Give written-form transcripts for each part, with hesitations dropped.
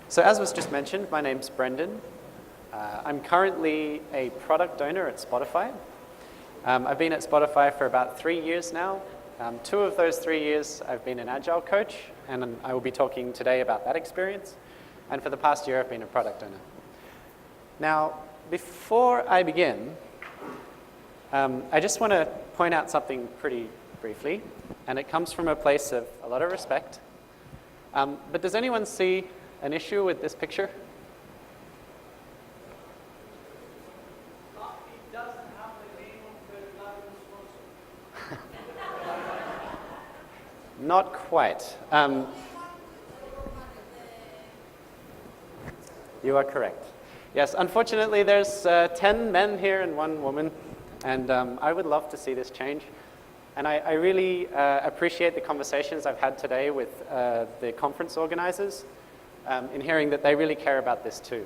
So as was just mentioned, my name's Brendan. I'm currently a product owner at Spotify. I've been at Spotify for about 3 years now. 2 of those 3 years I've been an Agile coach, and I will be talking today about that experience. And for the past year I've been a product owner. Now, before I begin, I just want to point out something pretty briefly, and it comes from a place of a lot of respect. But does anyone see an issue with this picture? It doesn't have the name of the sponsor. Not quite. You are correct. Yes, unfortunately there's 10 men here and 1 woman, and I would love to see this change. And I really appreciate the conversations I've had today with the conference organizers in hearing that they really care about this too.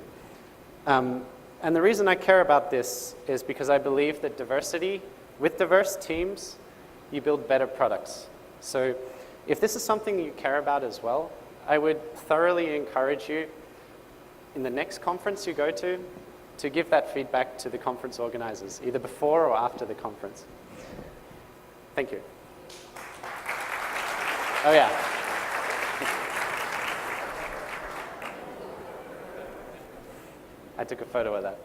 And the reason I care about this is because I believe that diversity, with diverse teams, you build better products. So if this is something you care about as well, I would thoroughly encourage you in the next conference you go to give that feedback to the conference organizers, either before or after the conference. Thank you. Oh yeah. I took a photo of that.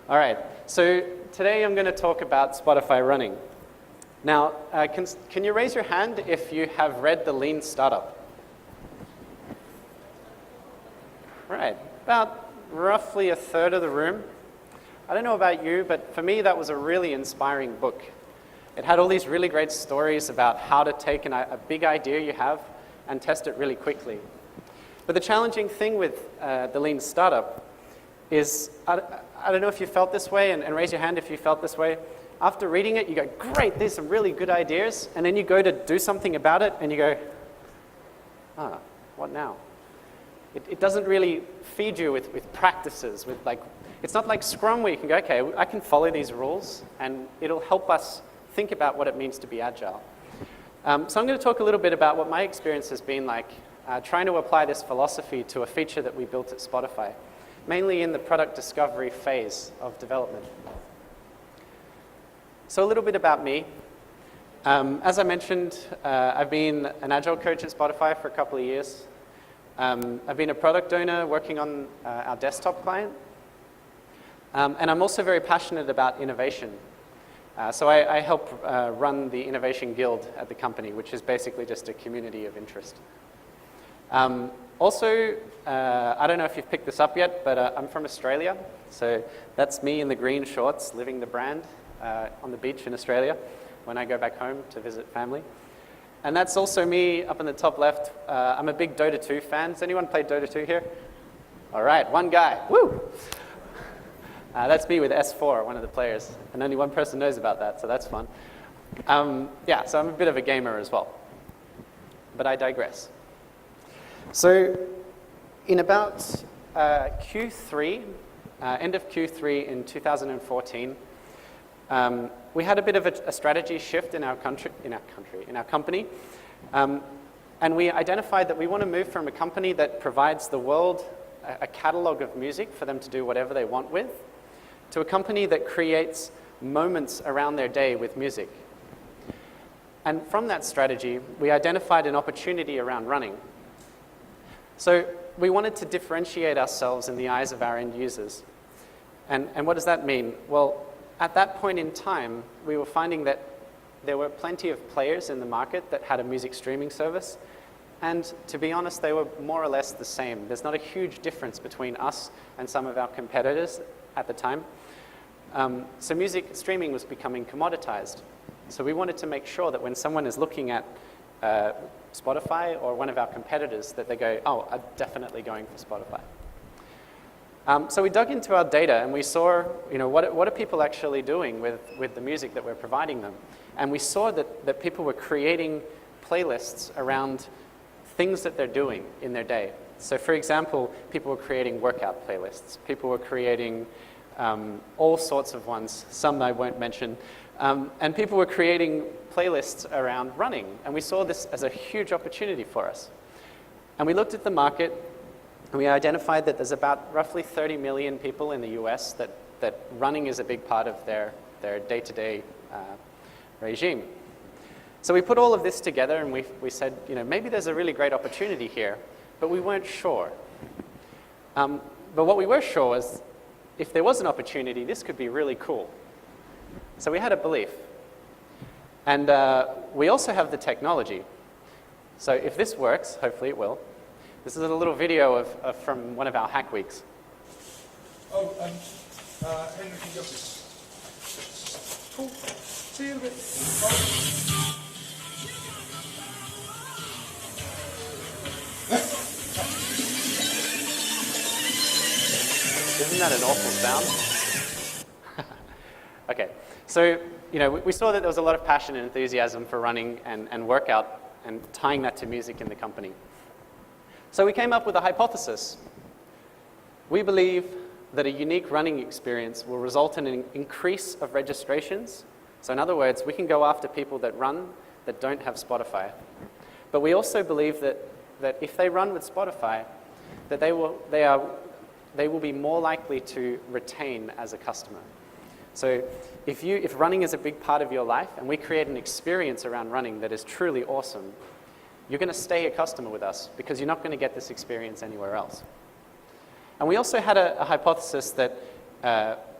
All right, so today I'm going to talk about Spotify running. Now, can you raise your hand if you have read The Lean Startup? All right, about roughly a third of the room. I don't know about you, but for me that was a really inspiring book. It had all these really great stories about how to take a big idea you have and test it really quickly. But the challenging thing with The Lean Startup is, I don't know if you felt this way, and raise your hand if you felt this way. After reading it, you go, great, these are some really good ideas, and then you go to do something about it, and you go, what now? It doesn't really feed you with practices, it's not like Scrum where you can go, okay, I can follow these rules, and it'll help us think about what it means to be agile. So I'm going to talk a little bit about what my experience has been like trying to apply this philosophy to a feature that we built at Spotify, mainly in the product discovery phase of development. So a little bit about me. As I mentioned, I've been an Agile coach at Spotify for a couple of years. I've been a product owner working on our desktop client. And I'm also very passionate about innovation. So I help run the Innovation Guild at the company, which is basically just a community of interest. Also, I don't know if you've picked this up yet, but I'm from Australia. So that's me in the green shorts, living the brand on the beach in Australia when I go back home to visit family. And that's also me up in the top left. I'm a big Dota 2 fan. Has anyone played Dota 2 here? All right, 1 guy. Woo! That's me with S4, one of the players, and only 1 person knows about that, so that's fun. Yeah, so I'm a bit of a gamer as well, but I digress. So in about Q3, end of Q3 in 2014, we had a bit of a strategy shift in our company, and we identified that we want to move from a company that provides the world a catalog of music for them to do whatever they want with, to a company that creates moments around their day with music. And from that strategy, we identified an opportunity around running. So we wanted to differentiate ourselves in the eyes of our end users. And what does that mean? Well, at that point in time, we were finding that there were plenty of players in the market that had a music streaming service. And to be honest, they were more or less the same. There's not a huge difference between us and some of our competitors at the time. So music streaming was becoming commoditized. So we wanted to make sure that when someone is looking at Spotify or one of our competitors, that they go, oh, I'm definitely going for Spotify. So we dug into our data and we saw, what are people actually doing with the music that we're providing them? And we saw that people were creating playlists around things that they're doing in their day. So for example, people were creating workout playlists. People were creating all sorts of ones, some I won't mention. And people were creating playlists around running. And we saw this as a huge opportunity for us. And we looked at the market And we identified that there's about roughly 30 million people in the US that running is a big part of their day-to-day regime. So we put all of this together and we said, maybe there's a really great opportunity here, but we weren't sure. But what we were sure was, if there was an opportunity, this could be really cool. So we had a belief. And we also have the technology. So if this works, hopefully it will. This is a little video from one of our hack weeks. Oh, Henrik in the office. Cool. See you in a bit. Bye. Isn't that an awful sound? Okay, so we saw that there was a lot of passion and enthusiasm for running and workout and tying that to music in the company. So we came up with a hypothesis. We believe that a unique running experience will result in an increase of registrations. So in other words, we can go after people that run that don't have Spotify. But we also believe that if they run with Spotify, that they will be more likely to retain as a customer. So if running is a big part of your life and we create an experience around running that is truly awesome, you're going to stay a customer with us because you're not going to get this experience anywhere else. And we also had a hypothesis that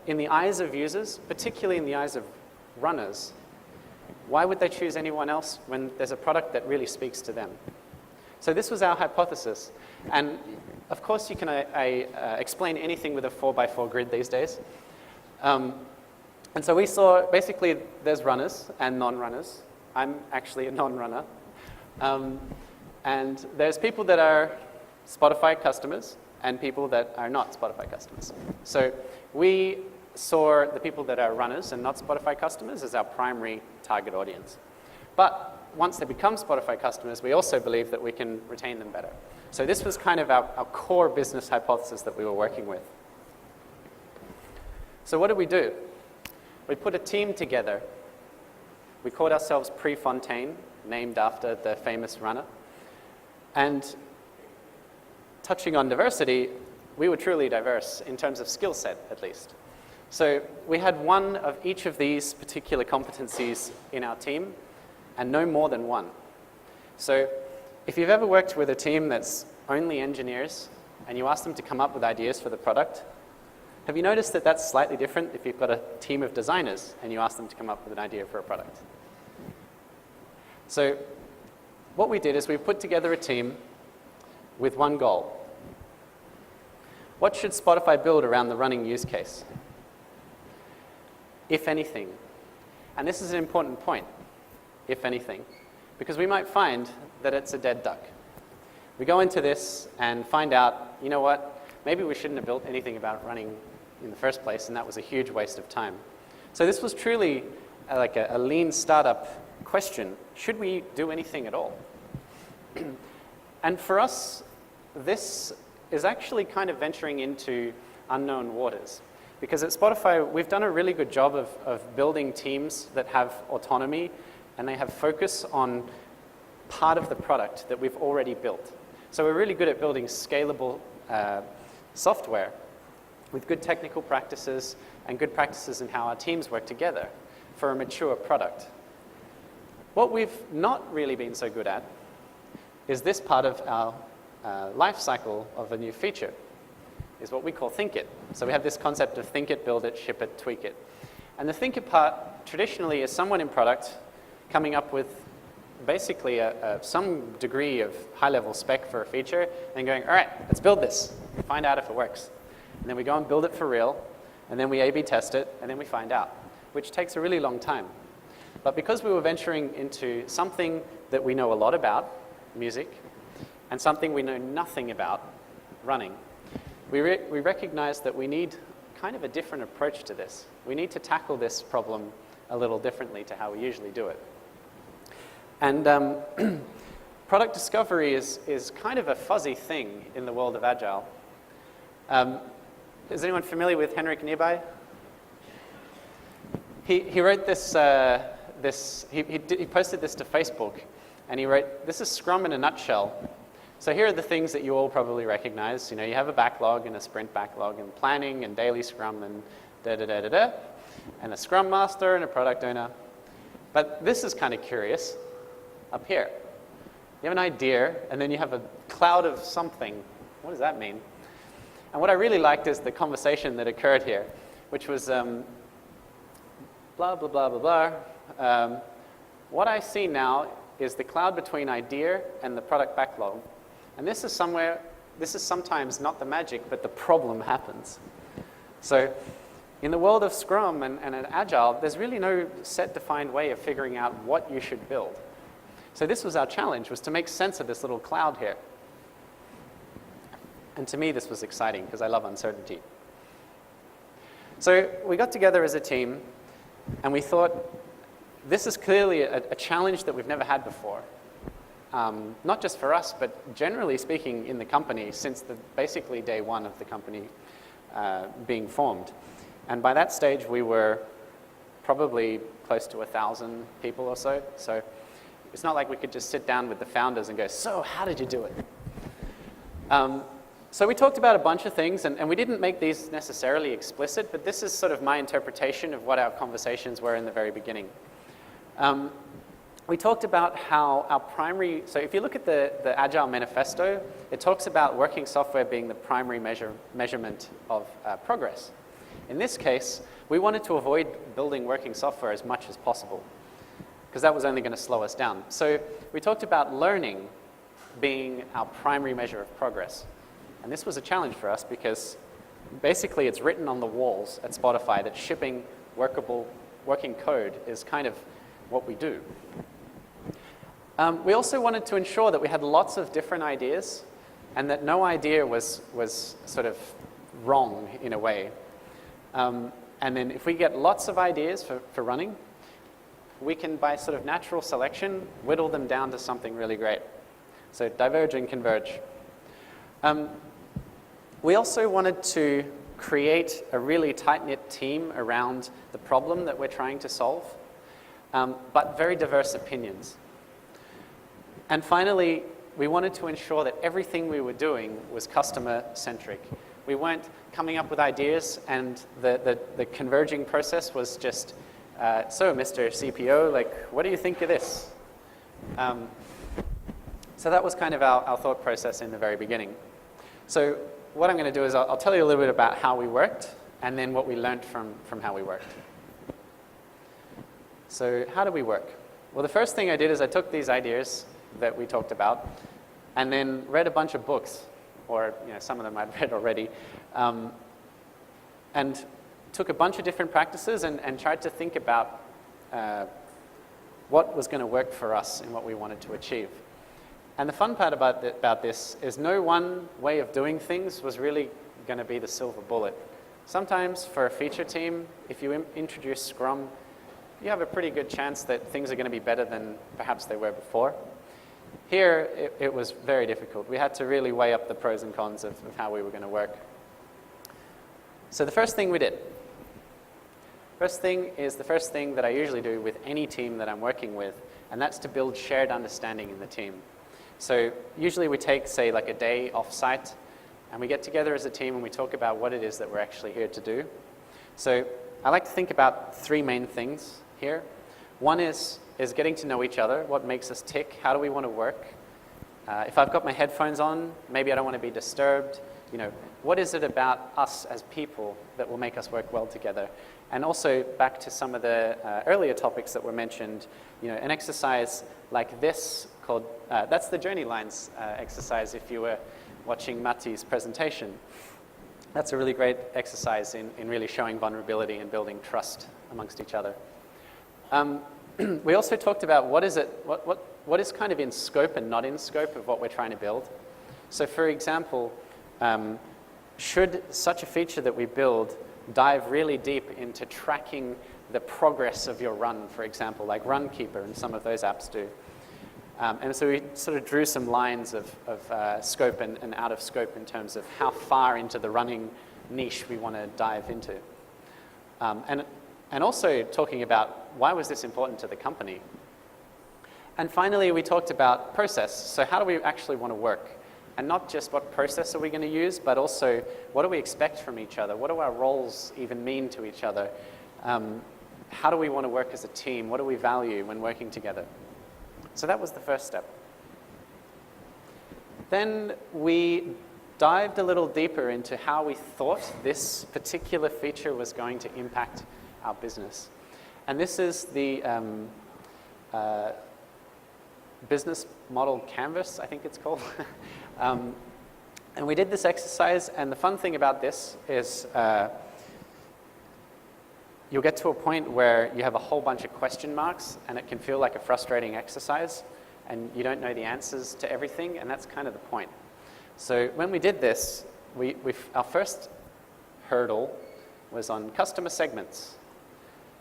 in the eyes of users, particularly in the eyes of runners, why would they choose anyone else when there's a product that really speaks to them? So this was our hypothesis. And of course, you can explain anything with a 4x4 grid these days. And so we saw, basically, there's runners and non-runners. I'm actually a non-runner. And there's people that are Spotify customers and people that are not Spotify customers. So we saw the people that are runners and not Spotify customers as our primary target audience. But once they become Spotify customers, we also believe that we can retain them better. So this was kind of our core business hypothesis that we were working with. So what did we do? We put a team together. We called ourselves Prefontaine, named after the famous runner. And touching on diversity, we were truly diverse in terms of skill set, at least. So we had one of each of these particular competencies in our team, and no more than one. So if you've ever worked with a team that's only engineers, and you ask them to come up with ideas for the product, have you noticed that that's slightly different if you've got a team of designers, and you ask them to come up with an idea for a product? So what we did is we put together a team with one goal. What should Spotify build around the running use case? If anything. And this is an important point, if anything, because we might find that it's a dead duck. We go into this and find out, you know what, maybe we shouldn't have built anything about running in the first place, and that was a huge waste of time. So this was truly like a lean startup question. Should we do anything at all? And for us, this is actually kind of venturing into unknown waters. Because at Spotify, we've done a really good job of building teams that have autonomy and they have focus on part of the product that we've already built. So we're really good at building scalable software with good technical practices and good practices in how our teams work together for a mature product. What we've not really been so good at is this part of our life cycle of a new feature, is what we call think it. So we have this concept of think it, build it, ship it, tweak it. And the think it part traditionally is someone in product coming up with basically some degree of high-level spec for a feature and going, all right, let's build this, find out if it works. And then we go and build it for real, and then we A/B test it, and then we find out, which takes a really long time. But because we were venturing into something that we know a lot about, music, and something we know nothing about, running, we recognized that we need kind of a different approach to this. We need to tackle this problem a little differently to how we usually do it. And product discovery is kind of a fuzzy thing in the world of Agile. Is anyone familiar with Henrik nearby? He wrote this, he posted this to Facebook, and he wrote, "This is Scrum in a nutshell. So here are the things that you all probably recognize. You know, you have a backlog and a sprint backlog and planning and daily scrum and da-da-da-da-da, and a scrum master and a product owner. But this is kind of curious up here. You have an idea, and then you have a cloud of something. What does that mean? And what I really liked is the conversation that occurred here, which was blah, blah, blah, blah, blah. What I see now is the cloud between idea and the product backlog. And this is sometimes not the magic, but the problem happens. So in the world of Scrum and in Agile, there's really no set defined way of figuring out what you should build. So this was our challenge, was to make sense of this little cloud here. And to me, this was exciting because I love uncertainty. So we got together as a team, and we thought, this is clearly a challenge that we've never had before. Not just for us, but generally speaking in the company since basically day one of the company being formed. And by that stage, we were probably close to 1,000 people or so. So it's not like we could just sit down with the founders and go, so how did you do it? So we talked about a bunch of things, and we didn't make these necessarily explicit, but this is sort of my interpretation of what our conversations were in the very beginning. We talked about how our primary, so if you look at the Agile Manifesto, it talks about working software being the primary measurement of progress. In this case, we wanted to avoid building working software as much as possible, because that was only going to slow us down. So we talked about learning being our primary measure of progress. And this was a challenge for us because basically it's written on the walls at Spotify that shipping working code is kind of what we do. We also wanted to ensure that we had lots of different ideas and that no idea was sort of wrong in a way. And then if we get lots of ideas for running, we can, by sort of natural selection, whittle them down to something really great. So diverge and converge. We also wanted to create a really tight-knit team around the problem that we're trying to solve, but very diverse opinions. And finally, we wanted to ensure that everything we were doing was customer-centric. We weren't coming up with ideas, and the converging process was just, so Mr. CPO, like, what do you think of this? So that was kind of our thought process in the very beginning. So what I'm going to do is I'll tell you a little bit about how we worked and then what we learned from how we worked. So how do we work? Well, the first thing I did is I took these ideas that we talked about and then read a bunch of books, or some of them I'd read already, and took a bunch of different practices and tried to think about what was going to work for us and what we wanted to achieve. And the fun part about this is no one way of doing things was really going to be the silver bullet. Sometimes for a feature team, if you introduce Scrum, you have a pretty good chance that things are going to be better than perhaps they were before. Here, it was very difficult. We had to really weigh up the pros and cons of how we were going to work. So the first thing we did. First thing is the first thing that I usually do with any team that I'm working with, and that's to build shared understanding in the team. So usually we take, say, like a day off-site, and we get together as a team and we talk about what it is that we're actually here to do. So I like to think about three main things here. One is getting to know each other, what makes us tick, how do we want to work. If I've got my headphones on, maybe I don't want to be disturbed. What is it about us as people that will make us work well together? And also back to some of the earlier topics that were mentioned, an exercise like this called, that's the Journey Lines exercise if you were watching Mati's presentation. That's a really great exercise in really showing vulnerability and building trust amongst each other. We also talked about what is kind of in scope and not in scope of what we're trying to build. So for example, should such a feature that we build dive really deep into tracking the progress of your run, for example, like Runkeeper and some of those apps do. And so we sort of drew some lines of scope and out of scope in terms of how far into the running niche we want to dive into. And also talking about why was this important to the company. And finally, we talked about process. So how do we actually want to work? And not just what process are we going to use, but also what do we expect from each other? What do our roles even mean to each other? How do we want to work as a team? What do we value when working together? So that was the first step. Then we dived a little deeper into how we thought this particular feature was going to impact our business. And this is the business model canvas, I think it's called. And we did this exercise, and the fun thing about this is you'll get to a point where you have a whole bunch of question marks, and it can feel like a frustrating exercise, and you don't know the answers to everything, and that's kind of the point. So when we did this, our first hurdle was on customer segments.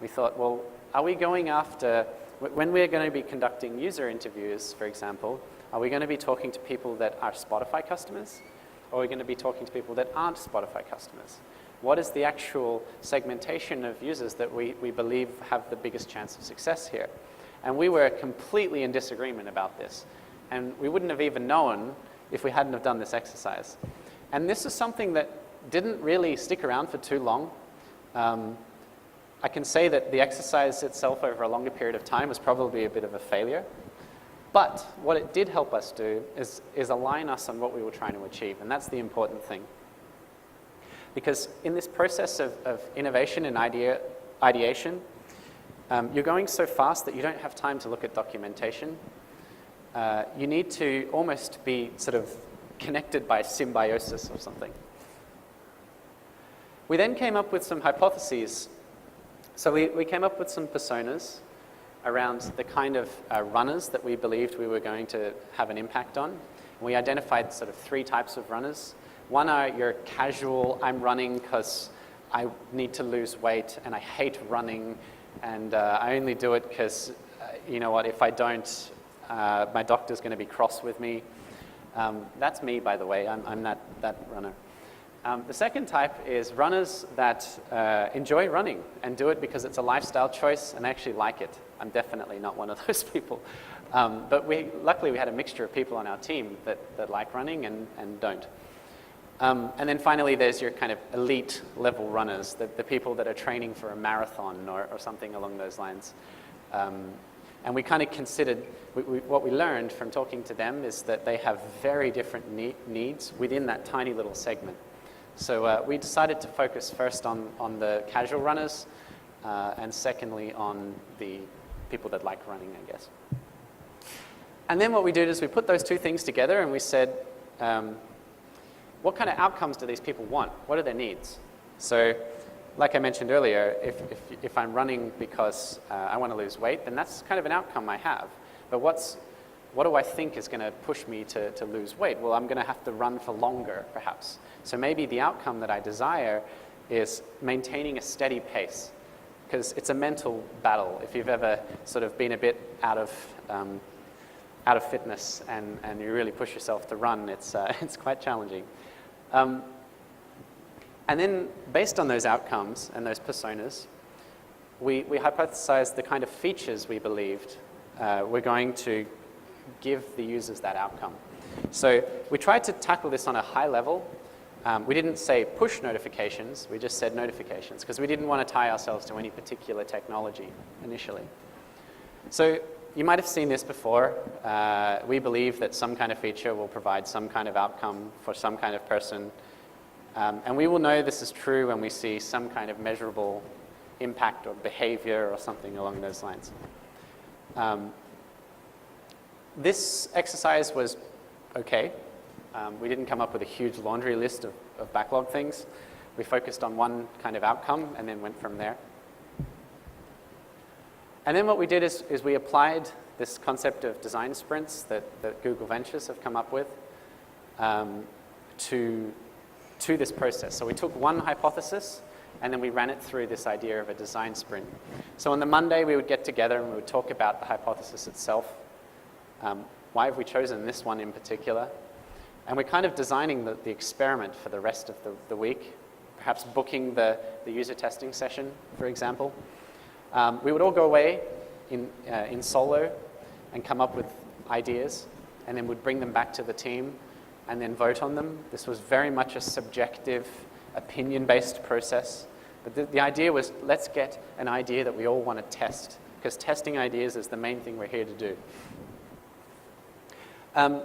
We thought, well, are we going after, when we're going to be conducting user interviews, for example, are we going to be talking to people that are Spotify customers, or are we going to be talking to people that aren't Spotify customers? What is the actual segmentation of users that we believe have the biggest chance of success here? And we were completely in disagreement about this. And we wouldn't have even known if we hadn't have done this exercise. And this is something that didn't really stick around for too long. I can say that the exercise itself over a longer period of time was probably a bit of a failure. But what it did help us do is align us on what we were trying to achieve, and that's the important thing. Because in this process of innovation and ideation, you're going so fast that you don't have time to look at documentation. You need to almost be sort of connected by symbiosis or something. We then came up with some hypotheses. So we came up with some personas around the kind of runners that we believed we were going to have an impact on. We identified sort of 3 types of runners. One are your casual, I'm running because I need to lose weight and I hate running, and I only do it because, you know what, if I don't, my doctor's going to be cross with me. That's me, by the way. I'm that runner. The second type is runners that enjoy running and do it because it's a lifestyle choice and actually like it. I'm definitely not one of those people. But luckily we had a mixture of people on our team that like running and don't. And then finally there's your kind of elite level runners, the people that are training for a marathon or something along those lines. And we kind of considered, what we learned from talking to them is that they have very different needs within that tiny little segment. So we decided to focus first on the casual runners, and secondly on the people that like running, I guess. And then what we did is we put those 2 things together and we said, what kind of outcomes do these people want? What are their needs? So like I mentioned earlier, if I'm running because I want to lose weight, then that's kind of an outcome I have. But what do I think is going to push me to lose weight? Well, I'm going to have to run for longer, perhaps. So maybe the outcome that I desire is maintaining a steady pace, because it's a mental battle. If you've ever sort of been a bit out of fitness and you really push yourself to run, it's quite challenging. And then based on those outcomes and those personas, we hypothesized the kind of features we believed were going to give the users that outcome. So we tried to tackle this on a high level. We didn't say push notifications, we just said notifications, because we didn't want to tie ourselves to any particular technology initially. So you might have seen this before. We believe that some kind of feature will provide some kind of outcome for some kind of person. And we will know this is true when we see some kind of measurable impact or behavior or something along those lines. This exercise was okay. We didn't come up with a huge laundry list of backlog things. We focused on one kind of outcome and then went from there. And then what we did is we applied this concept of design sprints that Google Ventures have come up with to this process. So we took one hypothesis and then we ran it through this idea of a design sprint. So on the Monday we would get together and we would talk about the hypothesis itself. Why have we chosen this one in particular? And we're kind of designing the experiment for the rest of the week, perhaps booking the user testing session, for example. We would all go away in solo and come up with ideas, and then we'd bring them back to the team and then vote on them. This was very much a subjective, opinion-based process. But the idea was, let's get an idea that we all want to test, because testing ideas is the main thing we're here to do.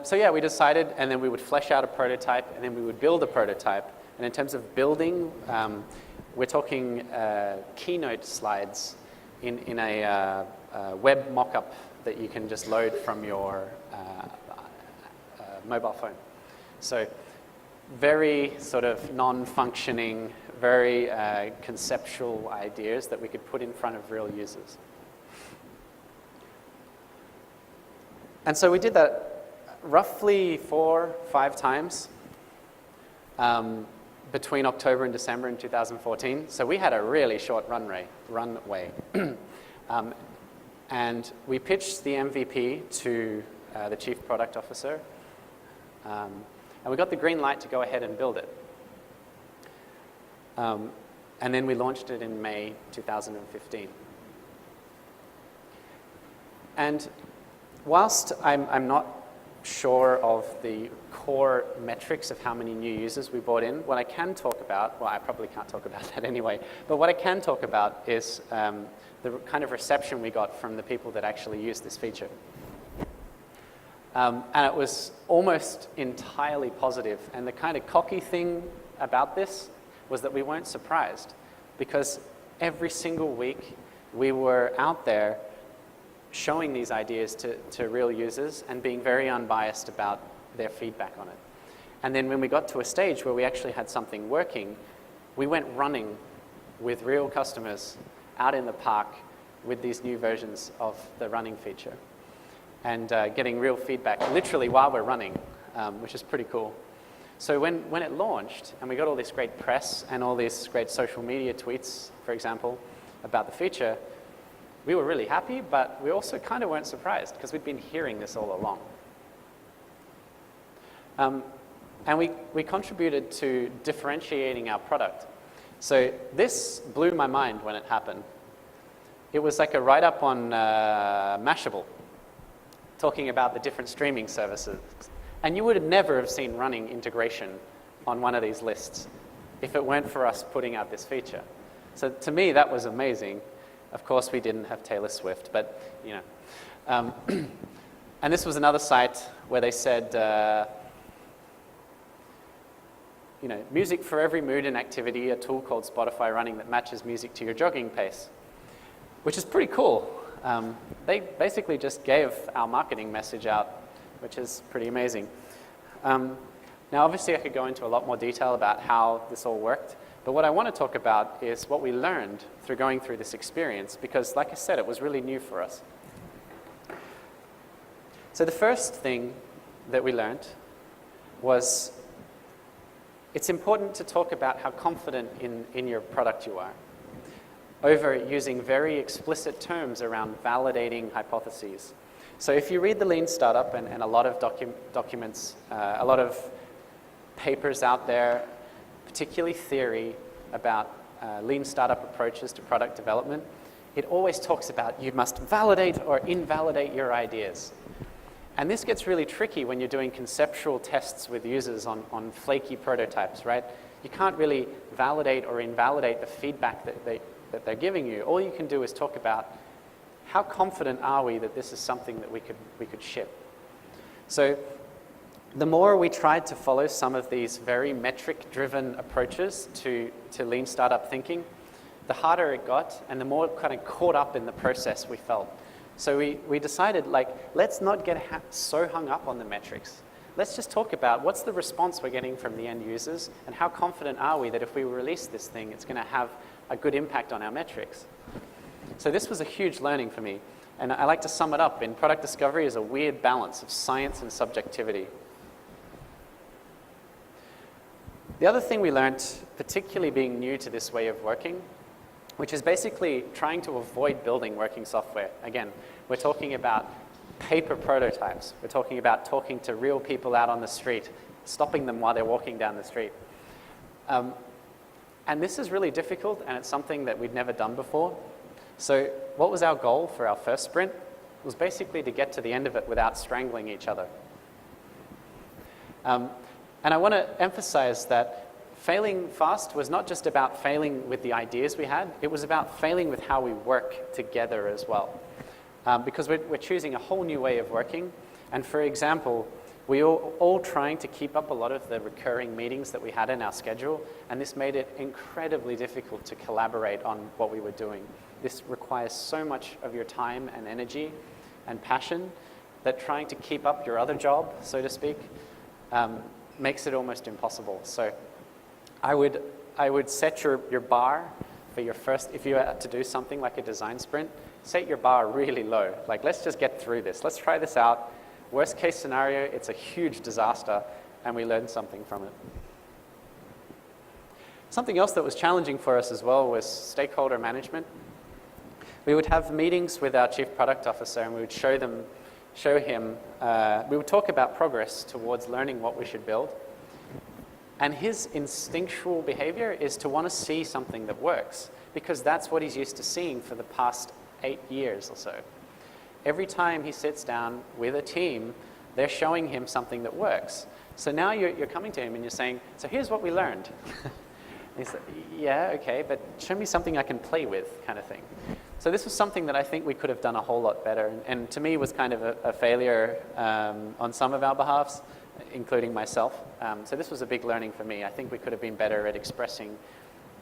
So yeah, we decided, and then we would flesh out a prototype, and then we would build a prototype. And in terms of building, we're talking keynote slides in a web mock-up that you can just load from your mobile phone. So very sort of non-functioning, very conceptual ideas that we could put in front of real users. And so we did that roughly 4-5 times between October and December in 2014. So we had a really short runway. And we pitched the MVP to the Chief Product Officer. And we got the green light to go ahead and build it. And then we launched it in May 2015. And whilst I'm not sure of the core metrics of how many new users we brought in, what I can talk about, well, I probably can't talk about that anyway, but what I can talk about is the kind of reception we got from the people that actually used this feature. And it was almost entirely positive. And the kind of cocky thing about this was that we weren't surprised, because every single week we were out there showing these ideas to real users and being very unbiased about their feedback on it. And then when we got to a stage where we actually had something working, we went running with real customers out in the park with these new versions of the running feature, and getting real feedback literally while we're running, which is pretty cool. So when it launched and we got all this great press and all these great social media tweets, for example, about the feature, we were really happy, but we also kind of weren't surprised, because we'd been hearing this all along. And we contributed to differentiating our product. So this blew my mind when it happened. It was like a write-up on Mashable, talking about the different streaming services. And you would never have seen running integration on one of these lists if it weren't for us putting out this feature. So to me, that was amazing. Of course, we didn't have Taylor Swift, but, you know. And this was another site where they said, you know, music for every mood and activity, a tool called Spotify Running that matches music to your jogging pace, which is pretty cool. They basically just gave our marketing message out, which is pretty amazing. Now, obviously, I could go into a lot more detail about how this all worked, but what I want to talk about is what we learned through going through this experience, because, like I said, it was really new for us. So the first thing that we learned was it's important to talk about how confident in your product you are, over using very explicit terms around validating hypotheses. So if you read the Lean Startup and a lot of documents, a lot of papers out there, particularly theory about Lean Startup approaches to product development, it always talks about you must validate or invalidate your ideas. And this gets really tricky when you're doing conceptual tests with users on flaky prototypes, right? You can't really validate or invalidate the feedback that they're giving you. All you can do is talk about how confident are we that this is something that we could ship. So the more we tried to follow some of these very metric-driven approaches to Lean Startup thinking, the harder it got and the more kind of caught up in the process we felt. So we decided, like, let's not get so hung up on the metrics. Let's just talk about what's the response we're getting from the end users and how confident are we that if we release this thing, it's going to have a good impact on our metrics. So this was a huge learning for me. And I like to sum it up in product discovery as a weird balance of science and subjectivity. The other thing we learned, particularly being new to this way of working, which is basically trying to avoid building working software. Again, we're talking about paper prototypes. We're talking about talking to real people out on the street, stopping them while they're walking down the street. And this is really difficult, and it's something that we'd never done before. So what was our goal for our first sprint? It was basically to get to the end of it without strangling each other. And I want to emphasize that failing fast was not just about failing with the ideas we had, it was about failing with how we work together as well. Because we're choosing a whole new way of working. And for example, we were all trying to keep up a lot of the recurring meetings that we had in our schedule, and this made it incredibly difficult to collaborate on what we were doing. This requires so much of your time and energy and passion that trying to keep up your other job, so to speak, makes it almost impossible. So I would set your bar for your first, if you had to do something like a design sprint, set your bar really low. Like, let's just get through this. Let's try this out. Worst case scenario, it's a huge disaster, and we learn something from it. Something else that was challenging for us as well was stakeholder management. We would have meetings with our chief product officer, and we would show him, we would talk about progress towards learning what we should build. And his instinctual behavior is to want to see something that works, because that's what he's used to seeing for the past 8 years or so. Every time he sits down with a team, they're showing him something that works. So now you're coming to him and you're saying, so here's what we learned. He's like, yeah, okay, but show me something I can play with, kind of thing. So this was something that I think we could have done a whole lot better, and to me was kind of a failure on some of our behalves, including myself. So this was a big learning for me. I think we could have been better at expressing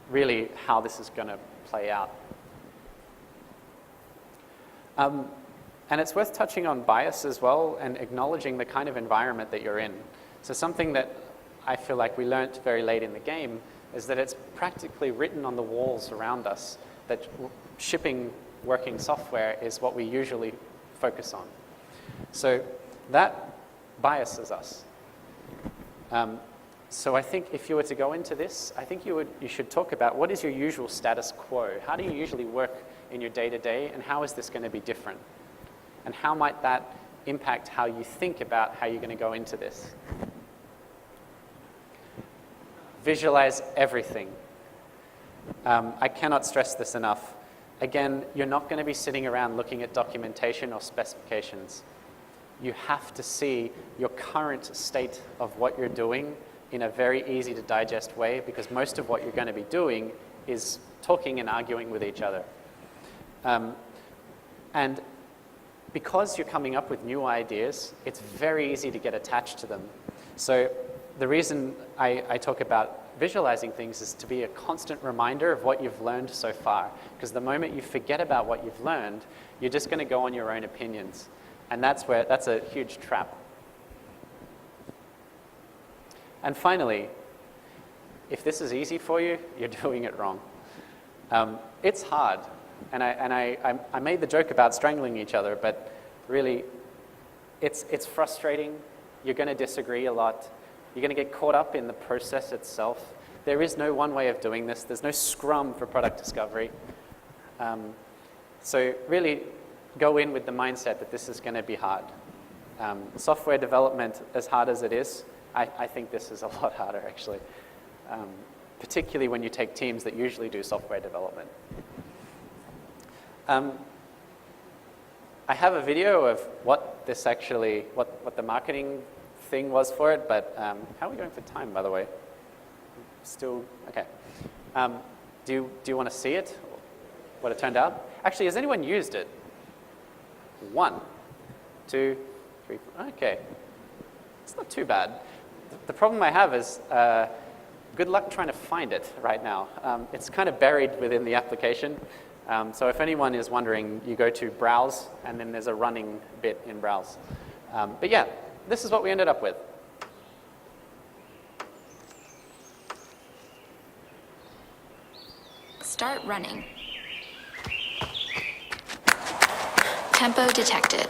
really how this is going to play out. And it's worth touching on bias as well and acknowledging the kind of environment that you're in. So something that I feel like we learnt very late in the game is that it's practically written on the walls around us that shipping working software is what we usually focus on. So that biases us. So I think if you were to go into this, I think you should talk about what is your usual status quo? How do you usually work in your day-to-day, and how is this going to be different? And how might that impact how you think about how you're going to go into this? Visualize everything. I cannot stress this enough. Again, you're not going to be sitting around looking at documentation or specifications. You have to see your current state of what you're doing in a very easy to digest way, because most of what you're going to be doing is talking and arguing with each other. And because you're coming up with new ideas, it's very easy to get attached to them. So the reason I talk about visualizing things is to be a constant reminder of what you've learned so far. Because the moment you forget about what you've learned, you're just going to go on your own opinions. And that's a huge trap. And finally, if this is easy for you, you're doing it wrong. It's hard. And I made the joke about strangling each other, but really, it's frustrating. You're going to disagree a lot. You're going to get caught up in the process itself. There is no one way of doing this. There's no Scrum for product discovery. So really, go in with the mindset that this is going to be hard. Software development, as hard as it is, I think this is a lot harder, actually. Particularly when you take teams that usually do software development. I have a video of what this actually, what the marketing thing was for it, but how are we going for time, by the way? Still, okay. Do you want to see it, what it turned out? Actually, has anyone used it? 1, 2, 3, 4, okay. It's not too bad. The problem I have is good luck trying to find it right now. It's kind of buried within the application. So if anyone is wondering, you go to Browse, and then there's a running bit in Browse. But yeah, this is what we ended up with. Start running. Tempo detected.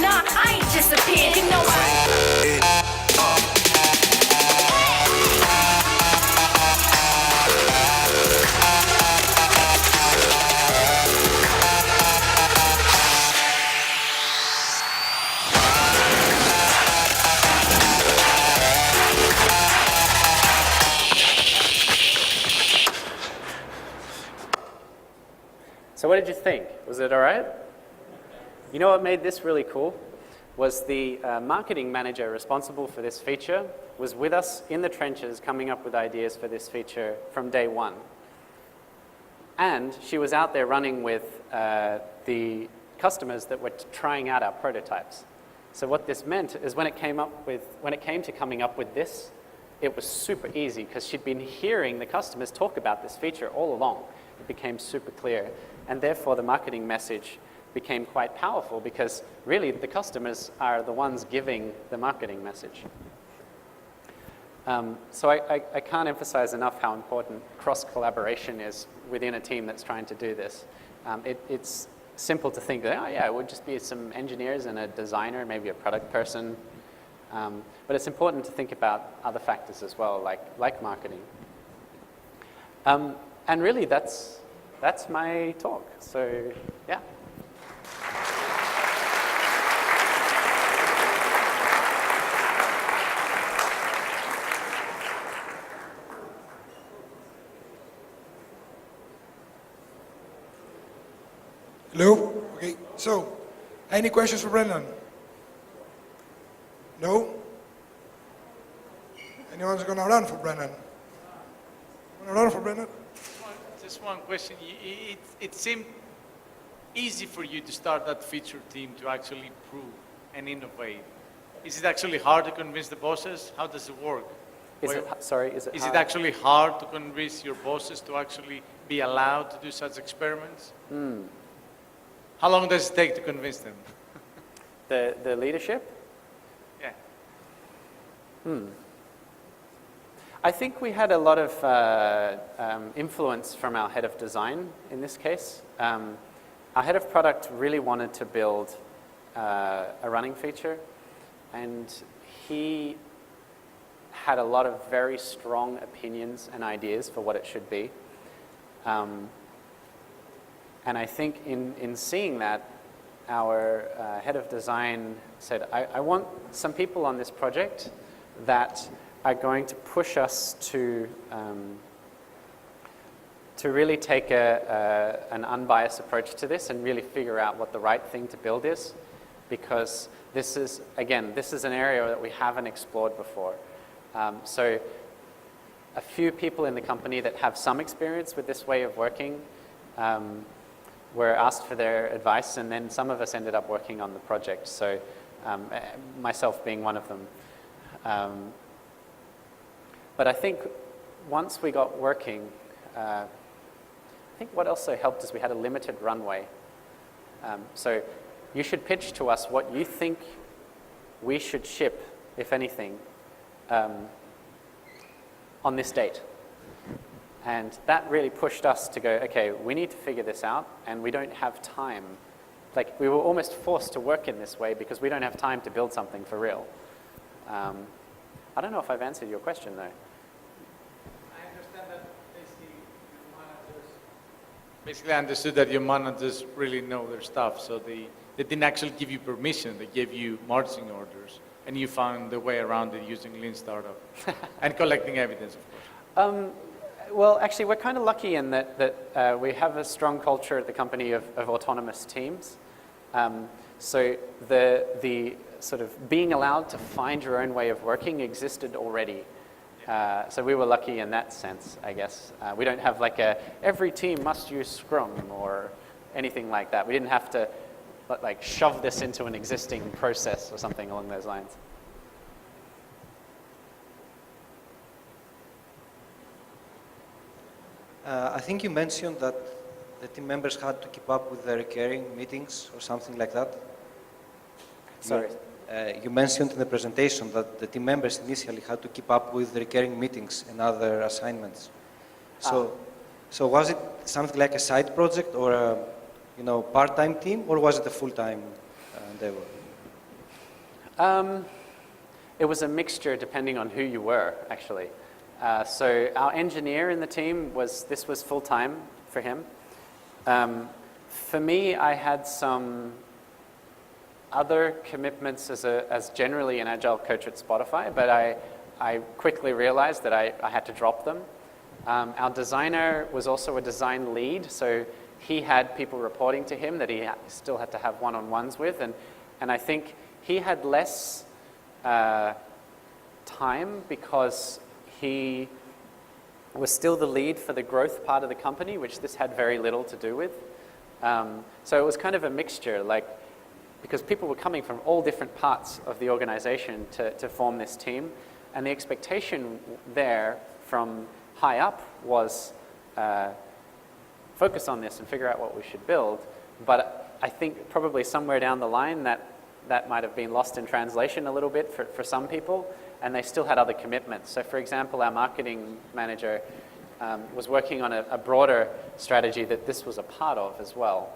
Nah, I ain't disappeared, you know So what did you think? Was it all right? You know what made this really cool? Was the marketing manager responsible for this feature was with us in the trenches coming up with ideas for this feature from day one. And she was out there running with the customers that were trying out our prototypes. So what this meant is when it came to coming up with this, it was super easy because she'd been hearing the customers talk about this feature all along. It became super clear. And therefore the marketing message became quite powerful because really the customers are the ones giving the marketing message. So I can't emphasize enough how important cross-collaboration is within a team that's trying to do this. It's simple to think that, oh yeah, it would just be some engineers and a designer, maybe a product person. But it's important to think about other factors as well, like marketing. And really, that's my talk. So yeah. Hello? Okay, so, any questions for Brendan? No? Anyone's gonna run for Brendan? Wanna run for Brendan? Just one question. It seemed easy for you to start that feature team to actually prove and innovate. Is it actually hard to convince the bosses? How does it work? Is it actually hard to convince your bosses to actually be allowed to do such experiments? How long does it take to convince them? The leadership? Yeah. I think we had a lot of influence from our head of design in this case. Our head of product really wanted to build a running feature, and he had a lot of very strong opinions and ideas for what it should be. And I think in seeing that, our head of design said, I want some people on this project that are going to push us to really take an unbiased approach to this and really figure out what the right thing to build is, because this is an area that we haven't explored before. So a few people in the company that have some experience with this way of working were asked for their advice, and then some of us ended up working on the project, so myself being one of them. But I think once we got working, I think what also helped is we had a limited runway. So you should pitch to us what you think we should ship, if anything, on this date. And that really pushed us to go, okay, we need to figure this out, and we don't have time. Like, we were almost forced to work in this way because we don't have time to build something for real. I don't know if I've answered your question, though. I understand that basically I understood that your managers really know their stuff, so they didn't actually give you permission, they gave you marching orders, and you found the way around it using Lean Startup and collecting evidence, of course. Well, actually, we're kind of lucky in that we have a strong culture at the company of autonomous teams. So the sort of being allowed to find your own way of working existed already. So we were lucky in that sense, I guess. We don't have like every team must use Scrum or anything like that. We didn't have to like shove this into an existing process or something along those lines. I think you mentioned that the team members had to keep up with the recurring meetings or something like that. Sorry. You mentioned in the presentation that the team members initially had to keep up with the recurring meetings and other assignments. So was it something like a side project or a part-time team, or was it a full-time endeavor? It was a mixture depending on who you were, actually. So our engineer in the team this was full-time for him. For me, I had some other commitments as generally an Agile coach at Spotify, but I quickly realized that I had to drop them. Our designer was also a design lead, so he had people reporting to him that he still had to have one-on-ones with, and I think he had less time because he was still the lead for the growth part of the company, which this had very little to do with. So it was kind of a mixture, like, because people were coming from all different parts of the organization to form this team, and the expectation there from high up was focus on this and figure out what we should build. But I think probably somewhere down the line that might have been lost in translation a little bit for some people, and they still had other commitments. So for example, our marketing manager was working on a broader strategy that this was a part of as well.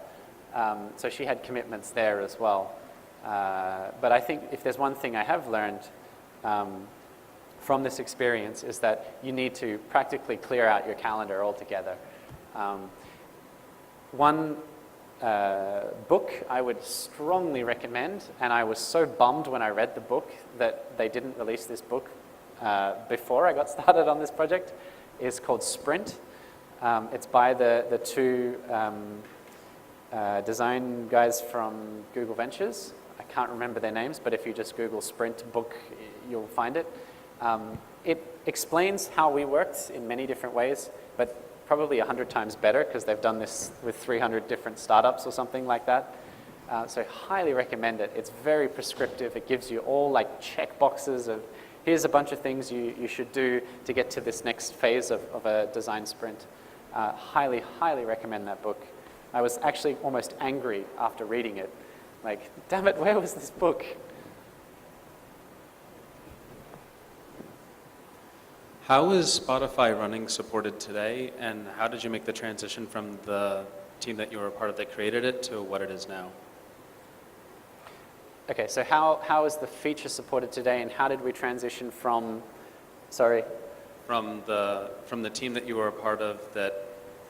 So she had commitments there as well. But I think if there's one thing I have learned from this experience is that you need to practically clear out your calendar altogether. One book I would strongly recommend, and I was so bummed when I read the book that they didn't release this book before I got started on this project, is called Sprint. It's by the two design guys from Google Ventures. I can't remember their names, but if you just Google Sprint book, you'll find it. It explains how we worked in many different ways, but probably 100 times better because they've done this with 300 different startups or something like that. So highly recommend it. It's very prescriptive. It gives you all like check boxes of here's a bunch of things you should do to get to this next phase of a design sprint. Highly, highly recommend that book. I was actually almost angry after reading it. Like, damn it, where was this book? How is Spotify running supported today, and how did you make the transition from the team that you were a part of that created it to what it is now? Okay, so how is the feature supported today, and how did we transition from, sorry? From the team that you were a part of that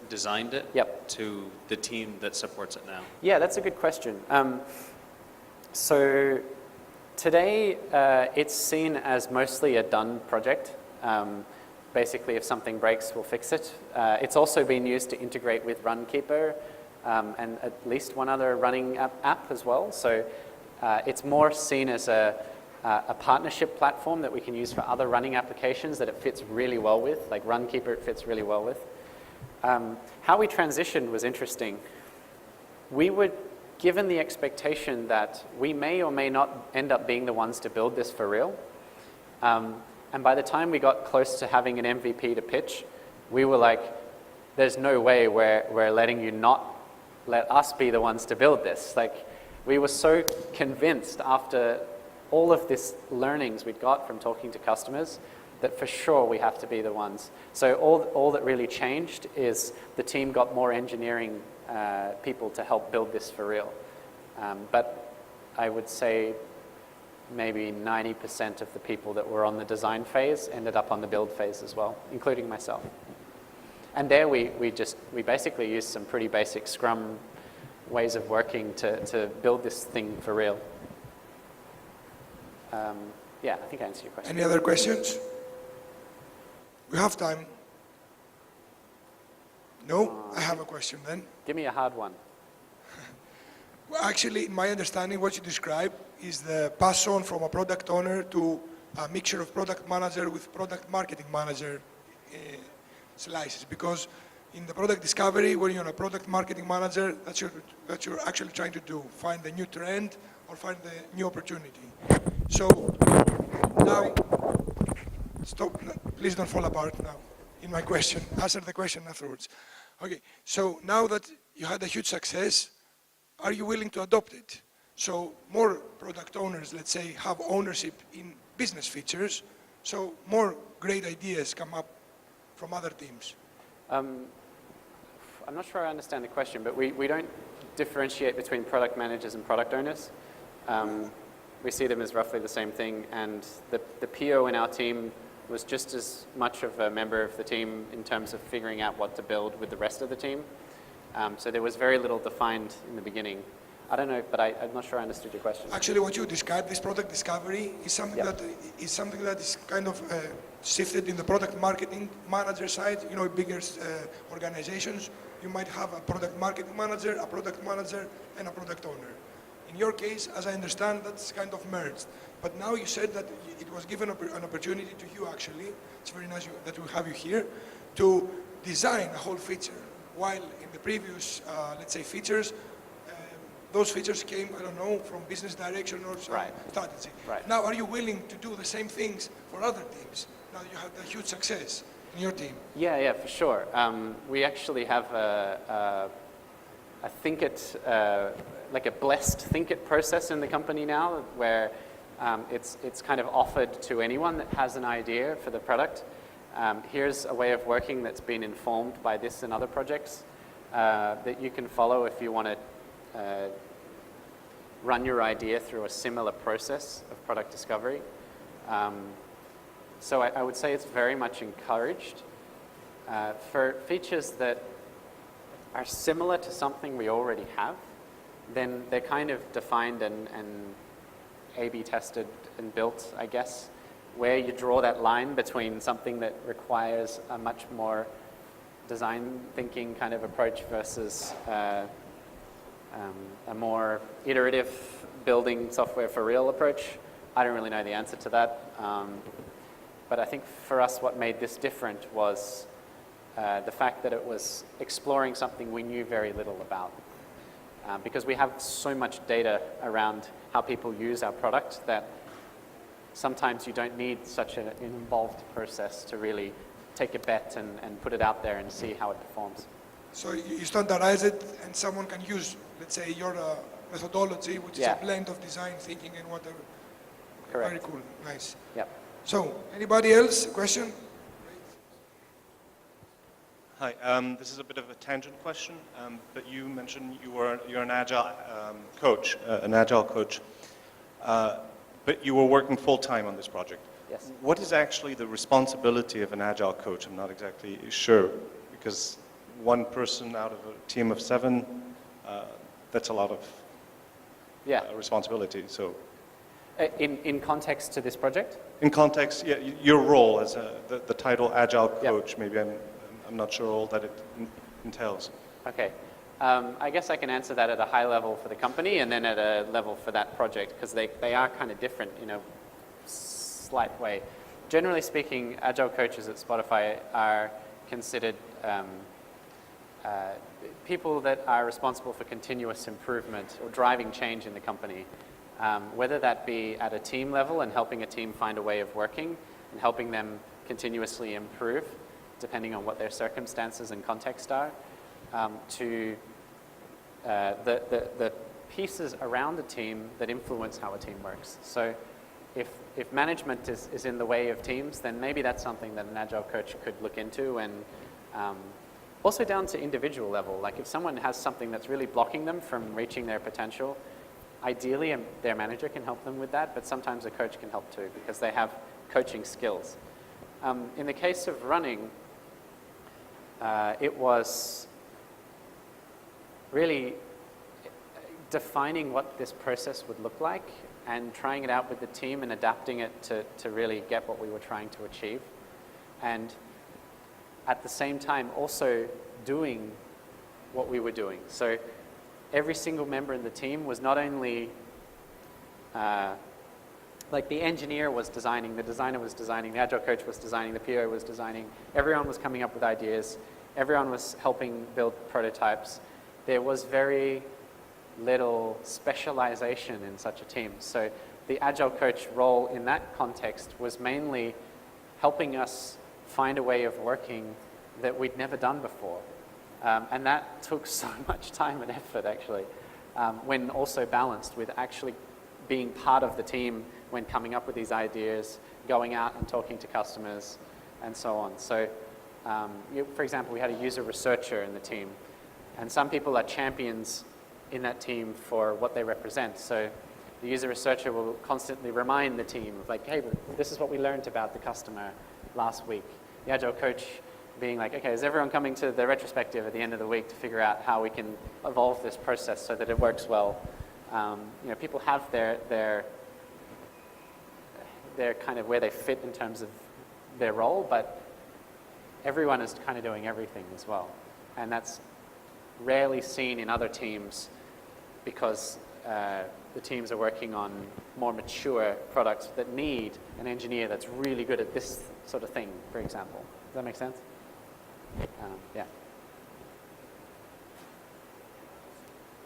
designed it Yep. to the team that supports it now? Yeah, that's a good question. So today it's seen as mostly a done project. Basically, if something breaks, we'll fix it. It's also been used to integrate with Runkeeper and at least one other running app as well. So it's more seen as a partnership platform that we can use for other running applications that it fits really well with, like Runkeeper it fits really well with. How we transitioned was interesting. We were given the expectation that we may or may not end up being the ones to build this for real. And by the time we got close to having an MVP to pitch, we were like, there's no way we're letting you not let us be the ones to build this. Like, we were so convinced after all of this learnings we'd got from talking to customers that for sure we have to be the ones. So all that really changed is the team got more engineering people to help build this for real. But I would say maybe 90% of the people that were on the design phase ended up on the build phase as well, including myself. And there we basically used some pretty basic Scrum ways of working to build this thing for real. Yeah, I think I answered your question. Any other questions? We have time. No? I have a question then. Give me a hard one. Well, actually, in my understanding, what you described is the pass on from a product owner to a mixture of product manager with product marketing manager slices. Because in the product discovery, when you're a product marketing manager, that's what you're actually trying to do, find the new trend or find the new opportunity. So now, stop, please don't fall apart now in my question. Answer the question afterwards. Okay, so now that you had a huge success, are you willing to adopt it? So more product owners, let's say, have ownership in business features, so more great ideas come up from other teams. I'm not sure I understand the question, but we don't differentiate between product managers and product owners. We see them as roughly the same thing, and the PO in our team was just as much of a member of the team in terms of figuring out what to build with the rest of the team. So there was very little defined in the beginning. I don't know, but I'm not sure I understood your question. Actually, what you described, this product discovery, is something Yeah. that is kind of shifted in the product marketing manager side. You know, bigger organizations, you might have a product marketing manager, a product manager, and a product owner. In your case, as I understand, that's kind of merged. But now you said that it was given an opportunity to you, actually. It's very nice that we have you here, to design a whole feature. While in the previous, let's say, features, those features came, I don't know, from business direction or some Right. strategy. Right. Now, are you willing to do the same things for other teams? Now that you have the huge success in your team. Yeah, for sure. We actually have a think it, like a blessed think it process in the company now, where it's kind of offered to anyone that has an idea for the product. Here's a way of working that's been informed by this and other projects that you can follow if you want to run your idea through a similar process of product discovery. So I would say it's very much encouraged. For features that are similar to something we already have, then they're kind of defined and A/B tested and built, I guess, where you draw that line between something that requires a much more design thinking kind of approach versus a more iterative building software for real approach. I don't really know the answer to that. But I think for us what made this different was the fact that it was exploring something we knew very little about. Because we have so much data around how people use our product that sometimes you don't need such an involved process to really take a bet and put it out there and see how it performs. So you standardize it, and someone can use, let's say, your methodology, which is Yeah. a blend of design thinking and whatever. Correct. Very cool. Nice. Yep. So, anybody else? A question? Hi, this is a bit of a tangent question, but you mentioned you're an agile coach, but you were working full time on this project. Yes. What is actually the responsibility of an agile coach? I'm not exactly sure, because one person out of a team of 7, that's a lot of Yeah. responsibility. So, In context to this project? in context, yeah, your role as the title agile Yep. coach, maybe I'm not sure all that it entails. Okay. I guess I can answer that at a high level for the company and then at a level for that project, because they are kind of different in a slight way. Generally speaking, agile coaches at Spotify are considered people that are responsible for continuous improvement or driving change in the company, whether that be at a team level and helping a team find a way of working and helping them continuously improve, depending on what their circumstances and context are, to the pieces around a team that influence how a team works. So if management is in the way of teams, then maybe that's something that an agile coach could look into, and also down to individual level. Like if someone has something that's really blocking them from reaching their potential, ideally their manager can help them with that, but sometimes a coach can help too because they have coaching skills. In the case of running, it was really defining what this process would look like and trying it out with the team and adapting it to really get what we were trying to achieve. And at the same time also doing what we were doing. So every single member in the team was not only like the engineer was designing, the designer was designing, the agile coach was designing, the PO was designing. Everyone was coming up with ideas. Everyone was helping build prototypes. There was very little specialization in such a team. So the agile coach role in that context was mainly helping us find a way of working that we'd never done before. And that took so much time and effort, actually, when also balanced with actually being part of the team when coming up with these ideas, going out and talking to customers, and so on. So, for example, we had a user researcher in the team, and some people are champions in that team for what they represent. So the user researcher will constantly remind the team of like, hey, this is what we learned about the customer last week. The agile coach being like, okay, is everyone coming to the retrospective at the end of the week to figure out how we can evolve this process so that it works well People have their kind of where they fit in terms of their role, but everyone is kind of doing everything as well. And that's rarely seen in other teams because the teams are working on more mature products that need an engineer that's really good at this sort of thing, for example. Does that make sense? Yeah.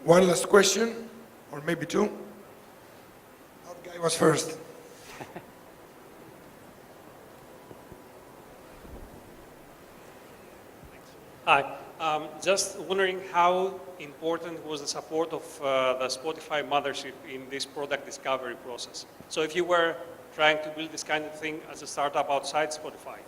One last question, or maybe two. That guy was first. Hi. Just wondering how important was the support of the Spotify mothership in this product discovery process? So if you were trying to build this kind of thing as a startup outside Spotify,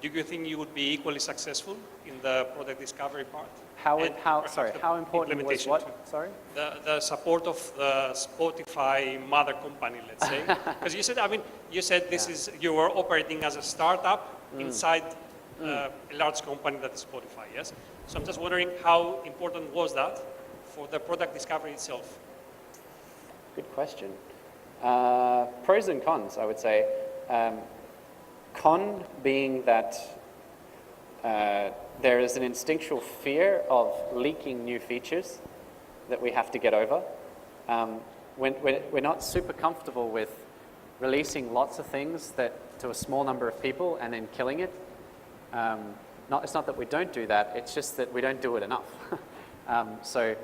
do you think you would be equally successful in the product discovery part? How important was implementation what? too? Sorry? The support of the Spotify mother company, let's say. Because you said, you said this is, you were operating as a startup inside a large company that is Spotify, yes? So I'm just wondering how important was that for the product discovery itself? Good question. Pros and cons, I would say. Con being that there is an instinctual fear of leaking new features that we have to get over. We're not super comfortable with releasing lots of things to a small number of people and then killing it. It's not that we don't do that, it's just that we don't do it enough. So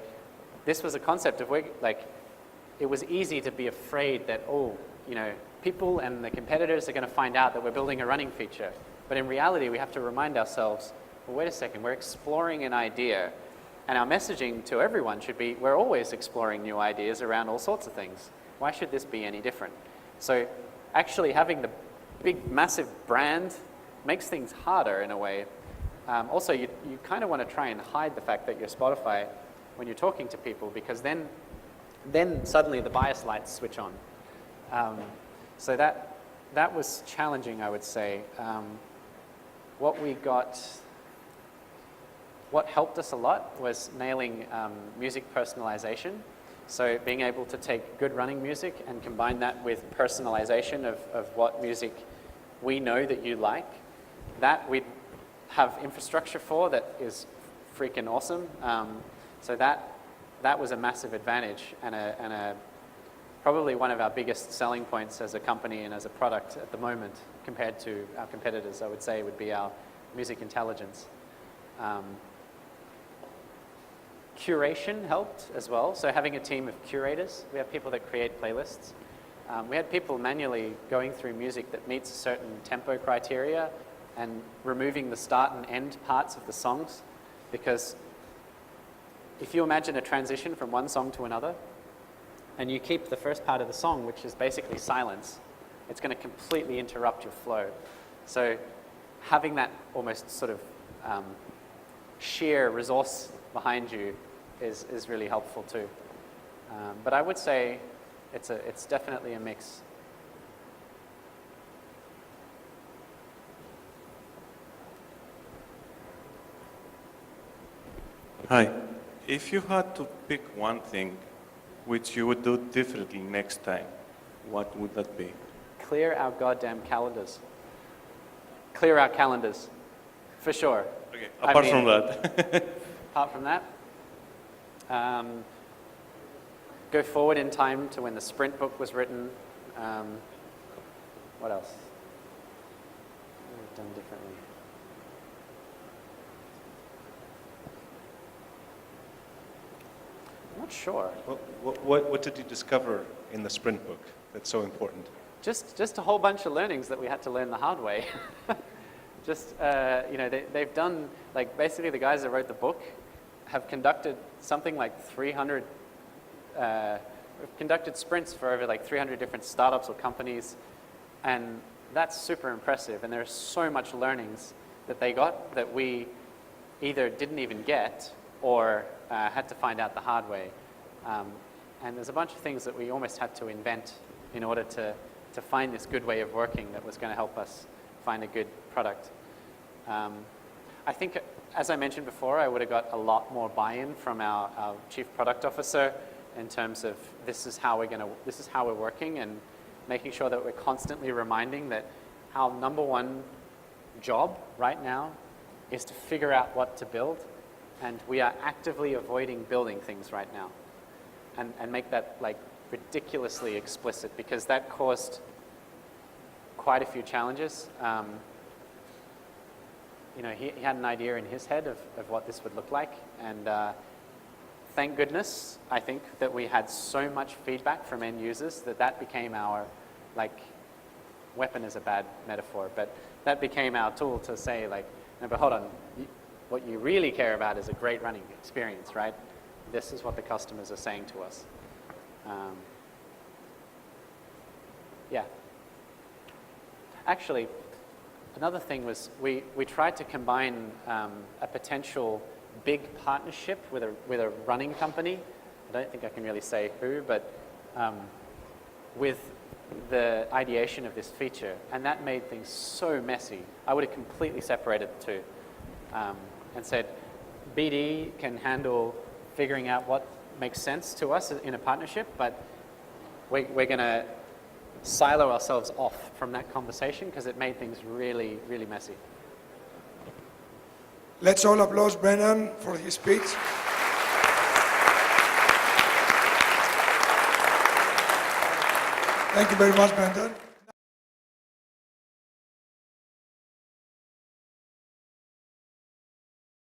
this was a concept of it was easy to be afraid that, people and the competitors are going to find out that we're building a running feature. But in reality, we have to remind ourselves, well, wait a second, we're exploring an idea. And our messaging to everyone should be, we're always exploring new ideas around all sorts of things. Why should this be any different? So actually having the big, massive brand makes things harder in a way. Also, you kind of want to try and hide the fact that you're Spotify when you're talking to people, because then suddenly the bias lights switch on. So that was challenging, I would say. What helped us a lot was nailing music personalization. So being able to take good running music and combine that with personalization of what music we know that you like. That we'd have infrastructure for that is freaking awesome. So that was a massive advantage and probably one of our biggest selling points as a company and as a product at the moment compared to our competitors, I would say, would be our music intelligence. Curation helped as well. So having a team of curators, we have people that create playlists. We had people manually going through music that meets a certain tempo criteria and removing the start and end parts of the songs, because if you imagine a transition from one song to another and you keep the first part of the song, which is basically silence, it's going to completely interrupt your flow. So having that almost sort of sheer resource behind you is really helpful too. But I would say it's definitely a mix. Hi. If you had to pick one thing which you would do differently next time, what would that be? Clear our goddamn calendars. Clear our calendars, for sure. Okay. Apart from that. Apart from that, go forward in time to when the sprint book was written. What else? What have we done differently? I'm not sure. What did you discover in the sprint book that's so important? Just a whole bunch of learnings that we had to learn the hard way. They've done, basically the guys that wrote the book have conducted something like 300, conducted sprints for over 300 different startups or companies, and that's super impressive. And there's so much learnings that they got that we either didn't even get or had to find out the hard way. And there's a bunch of things that we almost had to invent in order to find this good way of working that was going to help us find a good product. I think, as I mentioned before, I would have got a lot more buy-in from our chief product officer in terms of this is how we're working, and making sure that we're constantly reminding that our number one job right now is to figure out what to build, and we are actively avoiding building things right now, and make that like ridiculously explicit, because that caused quite a few challenges. You know, he had an idea in his head of what this would look like, and thank goodness, I think, that we had so much feedback from end users that became our, like, weapon is a bad metaphor, but that became our tool to say, like, no, but hold on, what you really care about is a great running experience, right? This is what the customers are saying to us. Yeah. Actually, another thing was we tried to combine a potential big partnership with a running company. I don't think I can really say who, but with the ideation of this feature, and that made things so messy. I would have completely separated the two and said, BD can handle figuring out what makes sense to us in a partnership, but we're going to silo ourselves off from that conversation because it made things really, really messy. Let's all applaud Brennan for his speech. Thank you very much, Brendan.